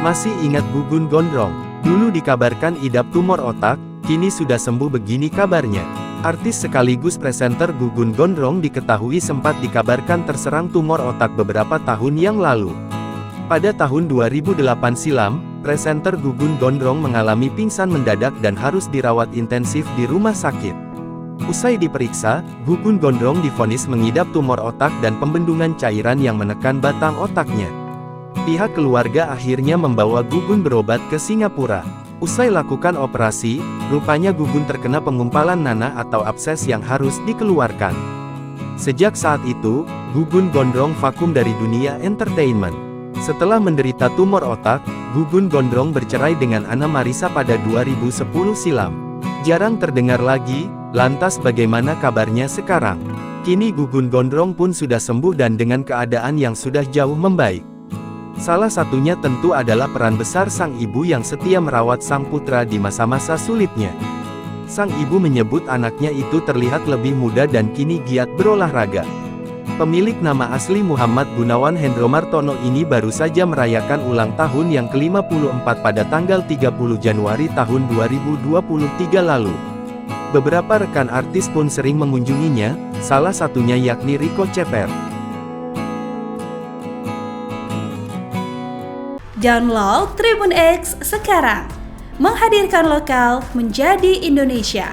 Masih ingat Gugun Gondrong? Dulu dikabarkan idap tumor otak, kini sudah sembuh, begini kabarnya. Artis sekaligus presenter Gugun Gondrong diketahui sempat dikabarkan terserang tumor otak beberapa tahun yang lalu. Pada tahun 2008 silam, presenter Gugun Gondrong mengalami pingsan mendadak dan harus dirawat intensif di rumah sakit. Usai diperiksa, Gugun Gondrong divonis mengidap tumor otak dan pembendungan cairan yang menekan batang otaknya. Pihak keluarga akhirnya membawa Gugun berobat ke Singapura. Usai lakukan operasi, rupanya Gugun terkena pengumpalan nanah atau abses yang harus dikeluarkan. Sejak saat itu, Gugun Gondrong vakum dari dunia entertainment. Setelah menderita tumor otak, Gugun Gondrong bercerai dengan Anna Marisa pada 2010 silam. Jarang terdengar lagi, lantas bagaimana kabarnya sekarang? Kini Gugun Gondrong pun sudah sembuh dan dengan keadaan yang sudah jauh membaik. Salah satunya tentu adalah peran besar sang ibu yang setia merawat sang putra di masa-masa sulitnya. Sang ibu menyebut anaknya itu terlihat lebih muda dan kini giat berolahraga. Pemilik nama asli Muhammad Gunawan Hendro Martono ini baru saja merayakan ulang tahun yang ke-54 pada tanggal 30 Januari tahun 2023 lalu. Beberapa rekan artis pun sering mengunjunginya, salah satunya yakni Rico Ceper. Download Tribun X sekarang, menghadirkan lokal menjadi Indonesia.